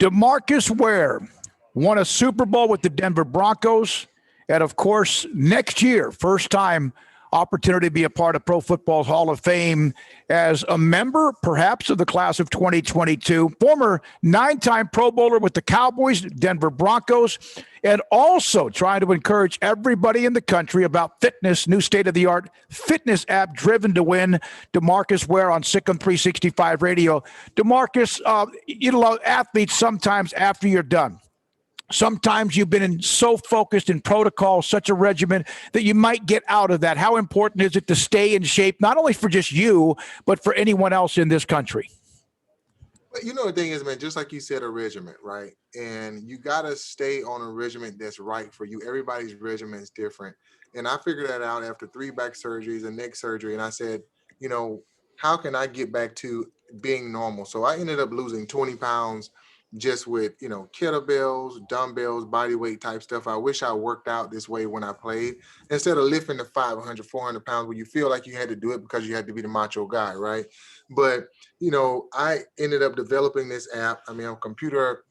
DeMarcus Ware won a Super Bowl with the Denver Broncos. And, of course, next year, first time opportunity to be a part of Pro Football's Hall of Fame as a member, perhaps, of the class of 2022. Former 9-time Pro Bowler with the Cowboys, Denver Broncos, and also trying to encourage everybody in the country about fitness, new state-of-the-art fitness app, Driven to Win. DeMarcus Ware on SicEm365 Radio. DeMarcus, athletes sometimes after you're done, sometimes you've been so focused in protocol, such a regimen, that you might get out of that. How important is it to stay in shape, not only for just you, but for anyone else in this country? But the thing is, man, just like you said, a regimen, right? And you got to stay on a regimen that's right for you. Everybody's regimen is different. And I figured that out after 3 back surgeries and neck surgery. And I said, how can I get back to being normal? So I ended up losing 20 pounds just with, kettlebells, dumbbells, body weight type stuff. I wish I worked out this way when I played, instead of lifting the 500, 400 pounds where you feel like you had to do it because you had to be the macho guy, right? But, I ended up developing this app. I'm a computer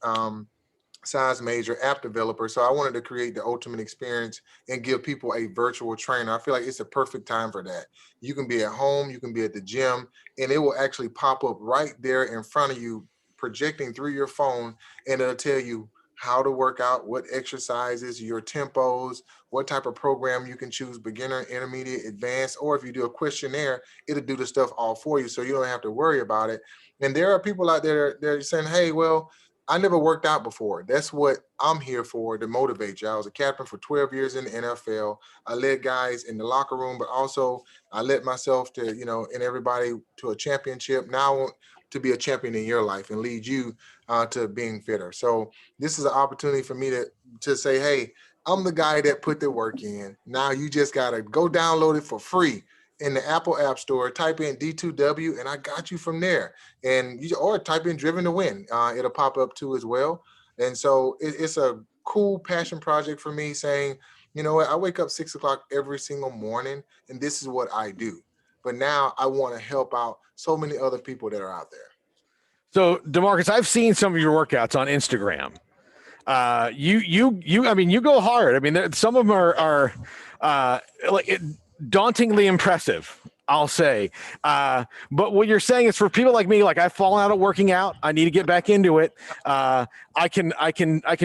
science major, app developer. So I wanted to create the ultimate experience and give people a virtual trainer. I feel like it's a perfect time for that. You can be at home, you can be at the gym, and it will actually pop up right there in front of you, projecting through your phone, and it'll tell you how to work out, what exercises, your tempos, what type of program you can choose, beginner, intermediate, advanced, or if you do a questionnaire, it'll do the stuff all for you, so you don't have to worry about it. And there are people out there that are saying, hey, well, I never worked out before. That's what I'm here for, to motivate you. I was a captain for 12 years in the NFL. I led guys in the locker room, but also I led myself to, and everybody to a championship. Now I want to be a champion in your life and lead you to being fitter. So this is an opportunity for me to say, hey, I'm the guy that put the work in. Now you just got to go download it for free in the Apple App Store, type in D2W, and I got you from there. Or type in Driven to Win. It'll pop up too as well. And so it's a cool passion project for me, saying, you know what, I wake up 6 o'clock every single morning, and this is what I do. But now I want to help out so many other people that are out there. So, DeMarcus, I've seen some of your workouts on Instagram. You go hard. I mean, some of them are dauntingly impressive, I'll say. But what you're saying is, for people like me, like I've fallen out of working out, I need to get back into it. I can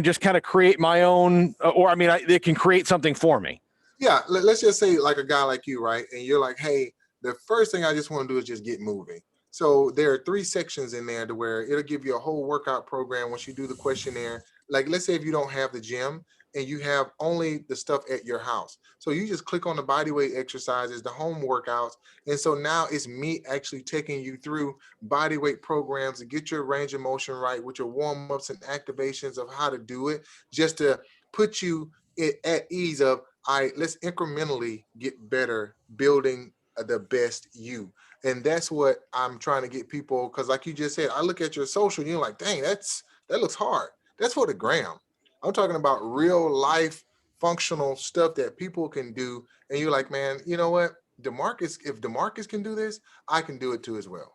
just kind of create my own, it can create something for me. Yeah, let's just say like a guy like you, right? And you're like, hey, the first thing I just want to do is just get moving. So there are 3 sections in there to where it'll give you a whole workout program once you do the questionnaire. Like, let's say if you don't have the gym and you have only the stuff at your house. So you just click on the body weight exercises, the home workouts. And so now it's me actually taking you through body weight programs to get your range of motion right with your warm-ups and activations of how to do it, just to put you at ease of, all right, let's incrementally get better, building the best you. And that's what I'm trying to get people, because like you just said, I look at your social and you're like, dang, that looks hard. That's for the gram. I'm talking about real life functional stuff that people can do. And you're like, man, you know what? If DeMarcus can do this, I can do it too as well.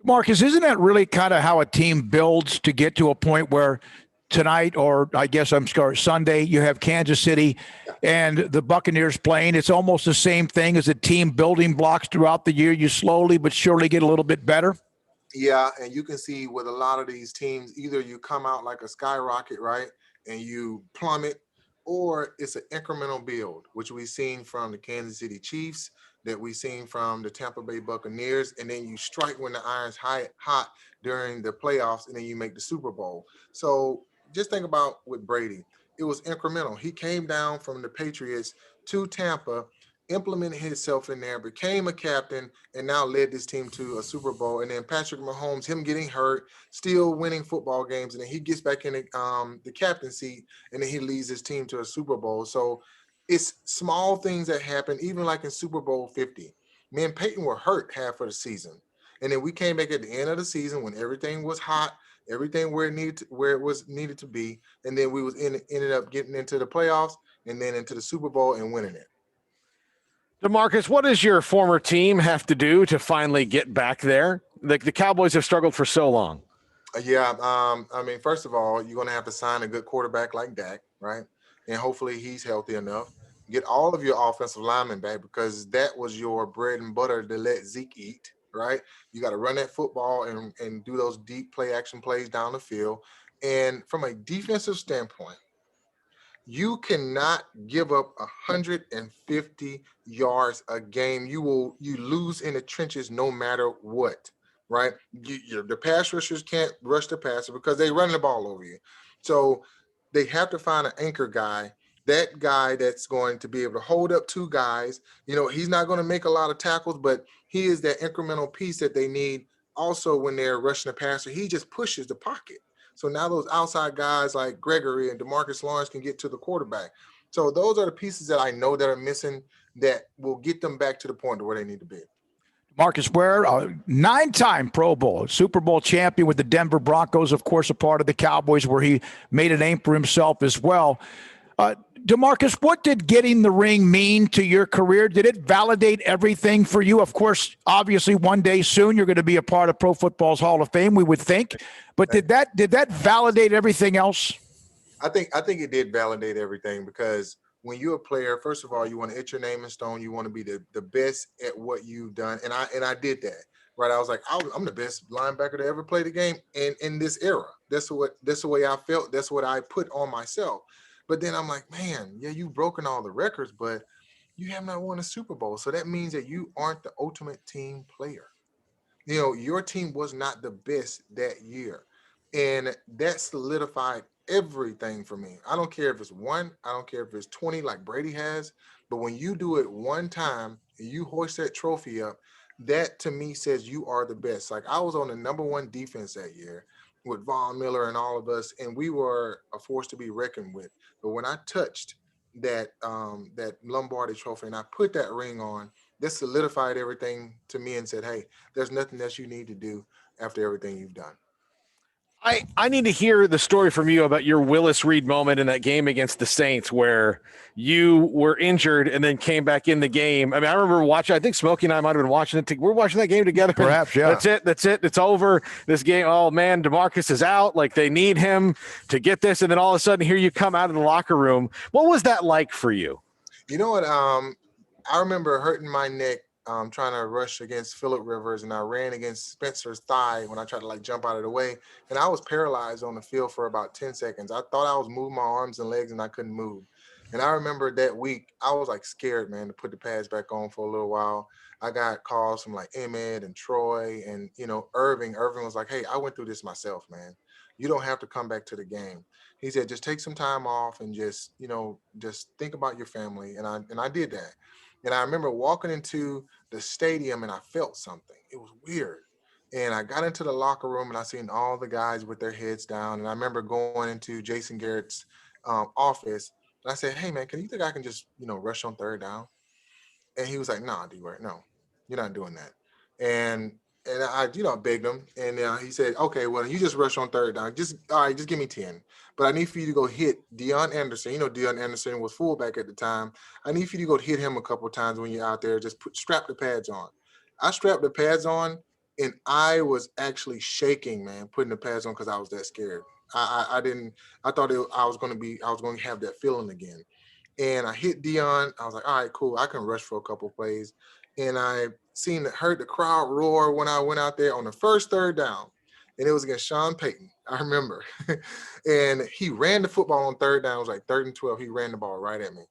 Marcus, isn't that really kind of how a team builds to get to a point where tonight, or I guess Sunday, you have Kansas City and the Buccaneers playing? It's almost the same thing as a team building blocks throughout the year. You slowly but surely get a little bit better. Yeah, and you can see with a lot of these teams, either you come out like a skyrocket, right, and you plummet, or it's an incremental build, which we've seen from the Kansas City Chiefs, that we've seen from the Tampa Bay Buccaneers, and then you strike when the iron's hot during the playoffs, and then you make the Super Bowl. So just think about with Brady. It was incremental. He came down from the Patriots to Tampa, implemented himself in there, became a captain, and now led this team to a Super Bowl. And then Patrick Mahomes, him getting hurt, still winning football games, and then he gets back in the captain seat, and then he leads his team to a Super Bowl. So it's small things that happen, even like in Super Bowl 50. Me and Peyton were hurt half of the season. And then we came back at the end of the season when everything was hot, everything where it was needed to be. And then we ended up getting into the playoffs and then into the Super Bowl and winning it. DeMarcus, what does your former team have to do to finally get back there? The Cowboys have struggled for so long. Yeah. I mean, first of all, you're going to have to sign a good quarterback like Dak, right? And hopefully he's healthy enough. Get all of your offensive linemen back because that was your bread and butter to let Zeke eat, right? You got to run that football and do those deep play action plays down the field. And from a defensive standpoint, you cannot give up 150 yards a game. You lose in the trenches no matter what, right? The pass rushers can't rush the passer because they run the ball over you. So they have to find an anchor guy, that guy that's going to be able to hold up two guys. He's not going to make a lot of tackles, but he is that incremental piece that they need. Also, when they're rushing the passer, he just pushes the pocket. So now those outside guys like Gregory and DeMarcus Lawrence can get to the quarterback. So those are the pieces that I know that are missing that will get them back to the point where they need to be. DeMarcus Ware, 9-time Pro Bowl, Super Bowl champion with the Denver Broncos, of course, a part of the Cowboys where he made a name for himself as well. DeMarcus, what did getting the ring mean to your career? Did it validate everything for you? Of course, obviously, one day soon you're going to be a part of Pro Football's Hall of Fame, we would think. But did that validate everything else? I think it did validate everything because when you're a player, first of all, you want to etch your name in stone. You want to be the best at what you've done, and I did that. Right, I was like, I'm the best linebacker to ever play the game, and in this era, that's the way I felt. That's what I put on myself. But then I'm like, man, yeah, you've broken all the records, but you have not won a Super Bowl. So that means that you aren't the ultimate team player. Your team was not the best that year. And that solidified everything for me. I don't care if it's 1, I don't care if it's 20 like Brady has, but when you do it one time and you hoist that trophy up, that to me says you are the best. Like I was on the number 1 defense that year with Von Miller and all of us, and we were a force to be reckoned with. But when I touched that Lombardi trophy and I put that ring on, that solidified everything to me and said, hey, there's nothing else you need to do after everything you've done. I need to hear the story from you about your Willis Reed moment in that game against the Saints where you were injured and then came back in the game. I mean, I remember watching, I think Smokey and I might have been watching it. We're watching that game together. Perhaps, yeah. That's it. It's over. This game, oh man, DeMarcus is out. Like they need him to get this. And then all of a sudden here you come out of the locker room. What was that like for you? You know what? I remember hurting my neck trying to rush against Phillip Rivers, and I ran against Spencer's thigh when I tried to jump out of the way, and I was paralyzed on the field for about 10 seconds. I thought I was moving my arms and legs and I couldn't move. And I remember that week, I was scared, man, to put the pads back on for a little while. I got calls from Emmett and Troy and, Irving. Irving was like, hey, I went through this myself, man. You don't have to come back to the game. He said, just take some time off and just think about your family. And I did that. And I remember walking into the stadium and I felt something. It was weird. And I got into the locker room and I seen all the guys with their heads down. And I remember going into Jason Garrett's office. And I said, hey, man, you think I can just, rush on third down? And he was like, nah, D-Ware, no, you're not doing that. And I, begged him. And he said, okay, well, you just rush on third down. Just give me 10. But I need for you to go hit Deion Anderson. Deion Anderson was fullback at the time. I need for you to go hit him a couple of times when you're out there. Just strap the pads on. I strapped the pads on, and I was actually shaking, man, putting the pads on because I was that scared. I thought I was going to have that feeling again. And I hit Deion. I was like, all right, cool. I can rush for a couple of plays. And I heard the crowd roar when I went out there on the first third down. And it was against Sean Payton, I remember. And he ran the football on third down. It was 3rd and 12. He ran the ball right at me.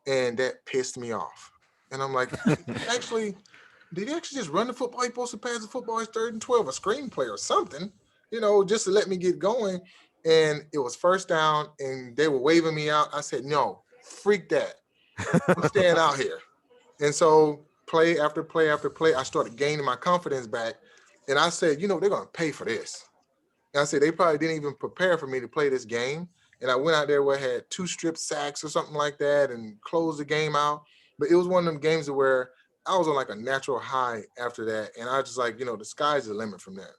And that pissed me off. And I'm like, did he actually just run the football? He's supposed to pass the football. It's 3rd and 12, a screenplay or something, just to let me get going. And it was first down, and they were waving me out. I said, no, freak that. I'm staying out here. And so play after play after play, I started gaining my confidence back. And I said, they're going to pay for this. And I said, they probably didn't even prepare for me to play this game. And I went out there where I had 2 strip sacks or something like that and closed the game out. But it was one of them games where I was on a natural high after that. And I was just the sky's the limit from there.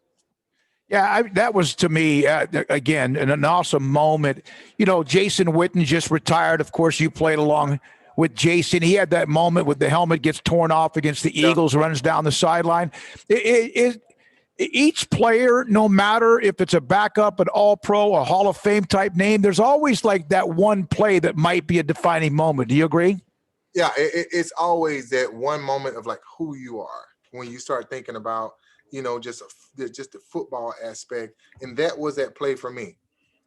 Yeah, that was, to me, again, an awesome moment. Jason Witten just retired. Of course, you played along with Jason. He had that moment with the helmet gets torn off against the Eagles, runs down the sideline. each player, no matter if it's a backup, an all-pro, a Hall of Fame type name, there's always like that one play that might be a defining moment. Do you agree? Yeah, it's always that one moment of like who you are when you start thinking about, just the football aspect. And that was that play for me.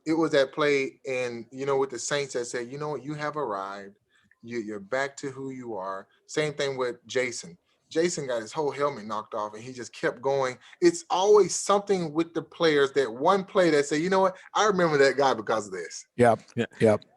It was that play, and with the Saints that said, you have arrived. You're back to who you are. Same thing with Jason. Jason got his whole helmet knocked off, and he just kept going. It's always something with the players, that one play that say, you know what, I remember that guy because of this. Yep.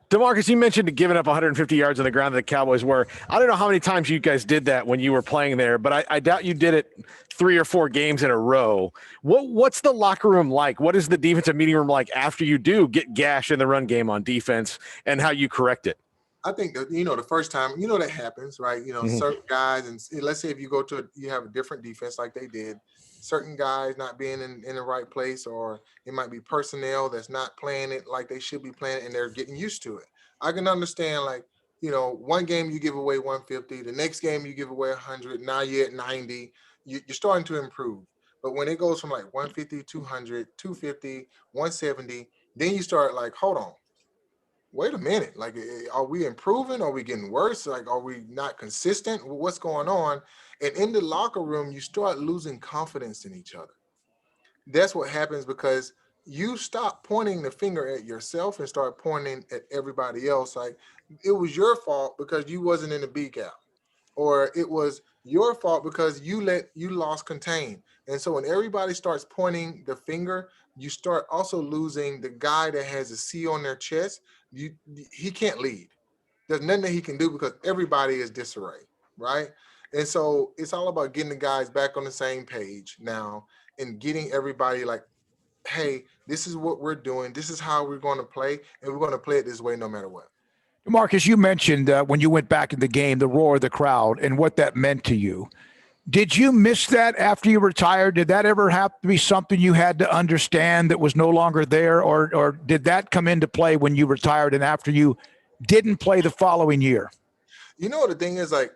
DeMarcus, you mentioned giving up 150 yards on the ground that the Cowboys were. I don't know how many times you guys did that when you were playing there, but I doubt you did it 3 or 4 games in a row. What's the locker room like? What is the defensive meeting room like after you do get gashed in the run game on defense, and how you correct it? I think that, the first time, that happens, right? Certain guys, and let's say if you you have a different defense like they did, certain guys not being in the right place, or it might be personnel that's not playing it like they should be playing, and they're getting used to it. I can understand, like, one game you give away 150, the next game you give away 100, now you're at 90, you're starting to improve. But when it goes from like 150, 200, 250, 170, then you start like, hold on. Wait a minute, like, are we improving? Are we getting worse? Like, are we not consistent? What's going on? And in the locker room, you start losing confidence in each other. That's what happens, because you stop pointing the finger at yourself and start pointing at everybody else. Like, it was your fault because you wasn't in the B gap, or it was your fault because you lost contain. And so when everybody starts pointing the finger, you start also losing the guy that has a C on their chest. He can't lead. There's nothing that he can do because everybody is disarray, right? And so it's all about getting the guys back on the same page now, and getting everybody like, hey, this is what we're doing. This is how we're going to play, and we're going to play it this way no matter what. Marcus, you mentioned when you went back in the game, the roar of the crowd and what that meant to you. Did you miss that after you retired? Did that ever have to be something you had to understand that was no longer there, or did that come into play when you retired and after you didn't play the following year? The thing is, like,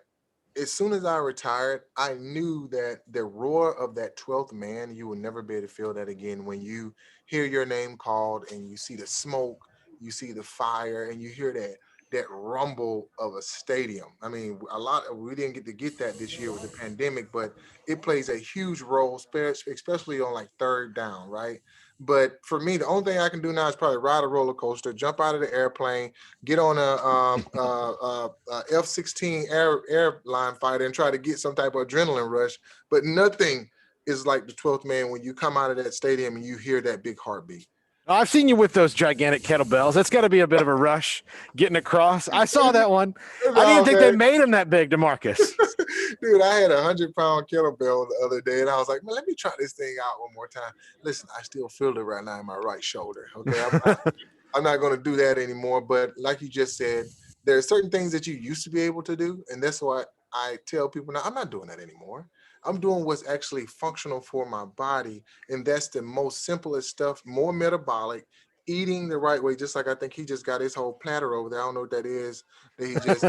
as soon as I retired, I knew that the roar of that 12th man, you will never be able to feel that again. When you hear your name called and you see the smoke, you see the fire, and you hear that rumble of a stadium. I mean, we didn't get that this year with the pandemic, but it plays a huge role, especially on like third down, right? But for me, the only thing I can do now is probably ride a roller coaster, jump out of the airplane, get on a F-16 airline fighter and try to get some type of adrenaline rush. But nothing is like the 12th man when you come out of that stadium and you hear that big heartbeat. I've seen you with those gigantic kettlebells. That's got to be a bit of a rush getting across. I saw that one. I didn't think they made them that big, DeMarcus. Dude, I had a 100-pound kettlebell the other day, and I was like, man, let me try this thing out one more time. Listen, I still feel it right now in my right shoulder. Okay, I'm not going to do that anymore. But like you just said, there are certain things that you used to be able to do, and that's why I tell people now, I'm not doing that anymore. I'm doing what's actually functional for my body, and that's the most simplest stuff, more metabolic, eating the right way, just like I think he just got his whole platter over there. I don't know what that is that he just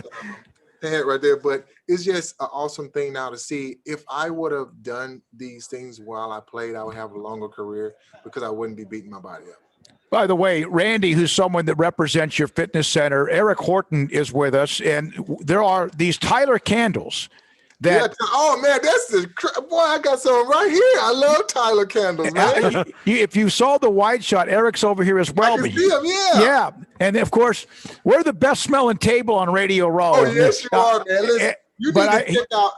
had right there, but it's just an awesome thing now to see. If I would have done these things while I played, I would have a longer career because I wouldn't be beating my body up. By the way, Randy, who's someone that represents your fitness center, Eric Horton is with us, and there are these Tyler candles. Oh man, boy! I got some right here. I love Tyler candles, man. If you saw the wide shot, Eric's over here as well. I can see him, yeah. And of course, we're the best smelling table on Radio Row. Oh yes, you are, man. Listen,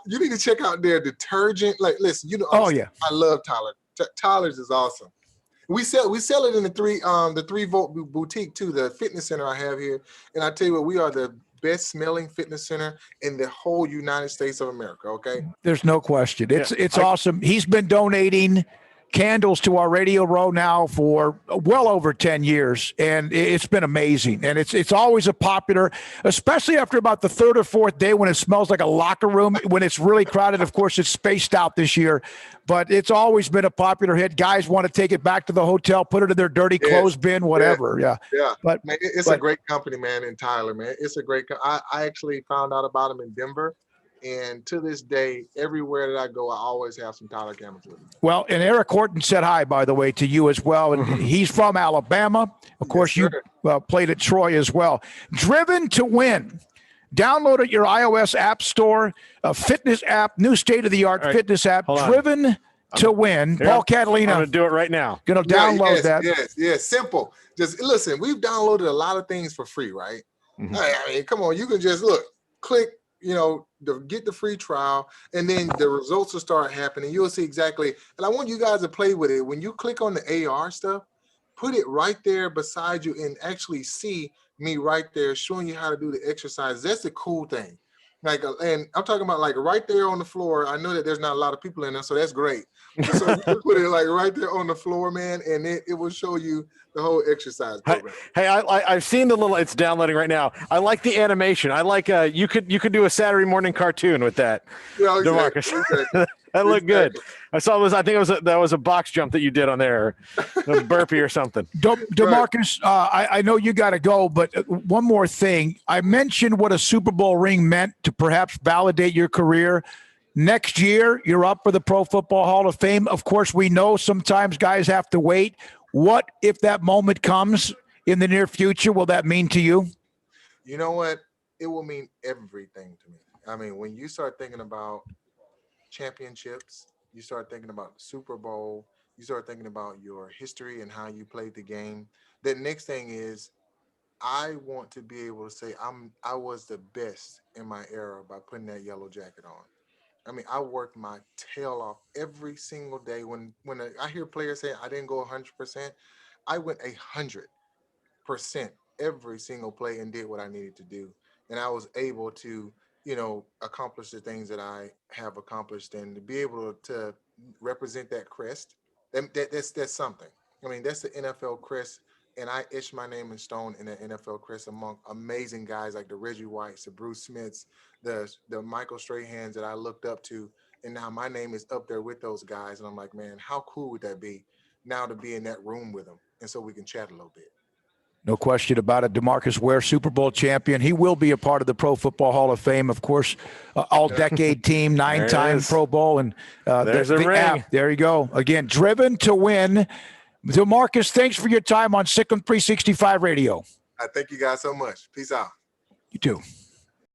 you need to check out their detergent. Like, listen, I love Tyler. Tyler's is awesome. We sell it in the 3-volt boutique too, the fitness center I have here. And I tell you what, we are the best smelling fitness center in the whole United States of America. Okay. There's no question. It's awesome. He's been donating candles to our Radio Row now for well over 10 years, and it's been amazing. And it's always a popular, especially after about the third or fourth day when it smells like a locker room, when it's really crowded. Of course, it's spaced out this year, but it's always been a popular hit. Guys want to take it back to the hotel, put it in their dirty clothes bin, whatever. Yeah. But man, it's a great company, man, in Tyler, man. It's a great I actually found out about them in Denver. And to this day, everywhere that I go, I always have some Tyler Cameras with me. Well, and Eric Horton said hi, by the way, to you as well. And he's from Alabama. Of course, Yes, you played at Troy as well. Driven to Win. Download it your iOS app store, a fitness app, new state-of-the-art fitness app, Driven to Win. Here, Paul Catalina. I'm going to do it right now. Going to download that. Yes, simple. Just listen, we've downloaded a lot of things for free, right? Mm-hmm. I mean, come on, you can just click, get the free trial, and then the results will start happening. You'll see exactly. And I want you guys to play with it. When you click on the AR stuff, put it right there beside you and actually see me right there showing you how to do the exercise. That's the cool thing. And I'm talking about right there on the floor. I know that there's not a lot of people in there, so that's great. So you can put it right there on the floor, man, and it will show you the whole exercise program. Hey, I've seen the little. It's downloading right now. I like the animation. I like you could do a Saturday morning cartoon with that, DeMarcus. Exactly. That looked good. I saw I think that was a box jump that you did on there, a burpee or something. DeMarcus, I know you got to go, but one more thing. I mentioned what a Super Bowl ring meant to perhaps validate your career. Next year, you're up for the Pro Football Hall of Fame. Of course, we know sometimes guys have to wait. What if that moment comes in the near future? Will that mean to you? You know what? It will mean everything to me. I mean, when you start thinking about championships, you start thinking about the Super Bowl, you start thinking about your history and how you played the game. The next thing is I want to be able to say I was the best in my era by putting that yellow jacket on. I mean, I worked my tail off every single day. When I hear players say I didn't go 100%, I went 100% every single play and did what I needed to do. And I was able to accomplish the things that I have accomplished, and to be able to represent that crest, that's something. I mean, that's the NFL crest, and I etched my name in stone in the NFL crest among amazing guys like the Reggie Whites, the Bruce Smiths, the Michael Strahans that I looked up to, and now my name is up there with those guys, and I'm like, man, how cool would that be now to be in that room with them, and so we can chat a little bit. No question about it. DeMarcus Ware, Super Bowl champion. He will be a part of the Pro Football Hall of Fame, of course. All-decade team, 9-time Pro Bowl, and there's the ring. App. There you go. Again, Driven to Win. DeMarcus, thanks for your time on SicEm365 Radio. I thank you guys so much. Peace out. You too.